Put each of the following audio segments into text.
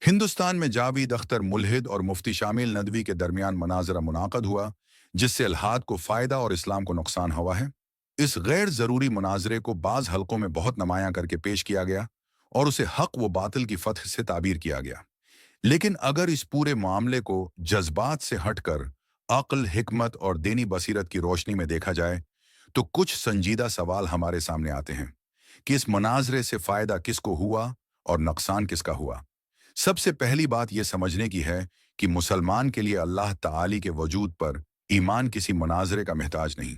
हिंदुस्तान में जावेद अख्तर मुल्हिद और मुफ्ती शामिल नदवी के दरमियान मनाजरा मुनाकद हुआ, जिससे अल्हाद को फ़ायदा और इस्लाम को नुकसान हुआ है। इस गैर ज़रूरी मुनाजरे को बाज़ हलकों में बहुत नुमायां करके पेश किया गया और उसे हक व बातिल की फतह से ताबीर किया गया। लेकिन अगर इस पूरे मामले को जज्बात से हटकर अक्ल, हिकमत और दीनी बसीरत की रोशनी में देखा जाए, तो कुछ संजीदा सवाल हमारे सामने आते हैं कि इस मुनाजरे से फ़ायदा किसको हुआ और नुकसान किसका हुआ। सबसे पहली बात यह समझने की है कि मुसलमान के लिए अल्लाह ताली के वजूद पर ईमान किसी मुनाजरे का महताज नहीं।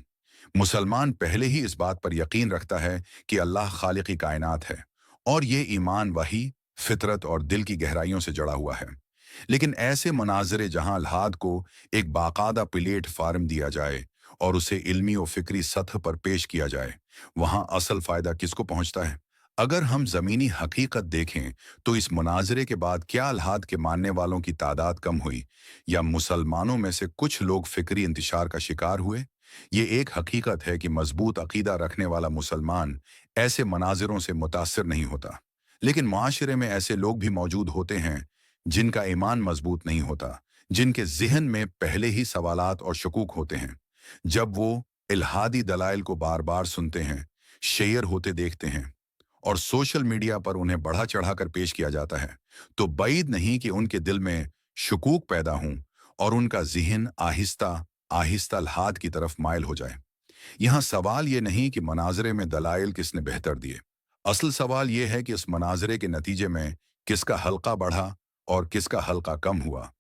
मुसलमान पहले ही इस बात पर यकीन रखता है कि अल्लाह खालिक़ी कायनात है, और ये ईमान वही, फितरत और दिल की गहराइयों से जड़ा हुआ है। लेकिन ऐसे मनाजरे जहां अल्हाद को एक बाकायदा प्लेट फार्म दिया जाए और उसे इल्मी और फिक्री सतह पर पेश किया जाए, वहां असल फ़ायदा किसको पहुंचता है? अगर हम ज़मीनी हकीकत देखें, तो इस मुनाजरे के बाद क्या अल्हाद के मानने वालों की तादाद कम हुई, या मुसलमानों में से कुछ लोग फिक्री इंतशार का शिकार हुए? ये एक हकीकत है कि मजबूत अकीदा रखने वाला मुसलमान ऐसे मनाजिरों से मुतासिर नहीं होता। लेकिन माशरे में ऐसे लोग भी मौजूद होते हैं जिनका ईमान मजबूत नहीं होता, जिनके जहन में पहले ही सवालात और शकूक होते हैं। जब वो इल्हादी दलाइल को बार बार सुनते हैं, शेयर होते देखते हैं और सोशल मीडिया पर उन्हें बढ़ा चढ़ाकर पेश किया जाता है, तो बैद नहीं कि उनके दिल में शुकूक पैदा हों और उनका ज़हन आहिस्ता आहिस्ता अल्हाद की तरफ माइल हो जाए। यहाँ सवाल ये नहीं कि मनाजरे में दलाइल किसने बेहतर दिए। असल सवाल ये है कि इस मनाजरे के नतीजे में किसका हल्का बढ़ा और किसका हल्का कम हुआ।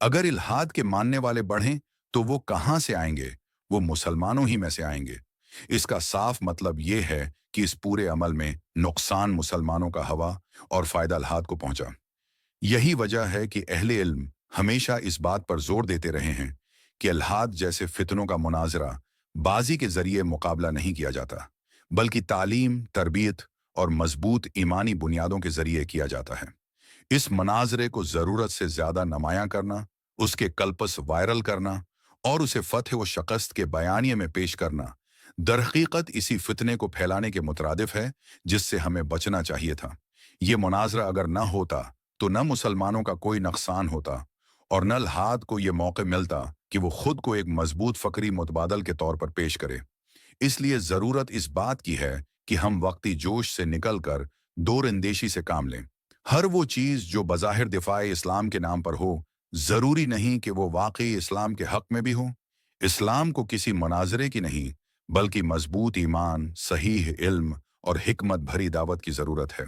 अगर इल्हाद के मानने वाले बढ़ें, तो वो कहाँ से आएंगे? वो मुसलमानों ही में से आएंगे। इसका साफ मतलब ये है कि इस पूरे अमल में नुकसान मुसलमानों का हवा और फ़ायदा अल्हाद को पहुंचा। यही वजह है कि अहले इल्म हमेशा इस बात पर जोर देते रहे हैं कि अल्हाद जैसे फितनों का मुनाजरा बाजी के जरिए मुकाबला नहीं किया जाता, बल्कि तालीम, तरबियत और मजबूत ईमानी बुनियादों के जरिए किया जाता है। इस मनाजरे को ज़रूरत से ज़्यादा नुमायां करना, उसके कल्पस वायरल करना और उसे फतह व शकस्त के बयानिए में पेश करना, दरहकीकत इसी फितने को फैलाने के मुतरादिफ है जिससे हमें बचना चाहिए था। ये मुनाजरा अगर न होता, तो न मुसलमानों का कोई नुकसान होता और न अल्हाद को ये मौके मिलता कि वो खुद को एक मजबूत फ़करी मुतबादल के तौर पर पेश करे। इसलिए ज़रूरत इस बात की है कि हम वक्ती जोश से निकल कर दूरअंदेशी से काम लें। हर वो चीज़ जो बज़ाहिर दिफ़ाए इस्लाम के नाम पर हो, ज़रूरी नहीं कि वो वाकई इस्लाम के हक़ में भी हो। इस्लाम को किसी मनाजरे की नहीं, बल्कि मजबूत ईमान, सहीह इल्म और हिकमत भरी दावत की ज़रूरत है।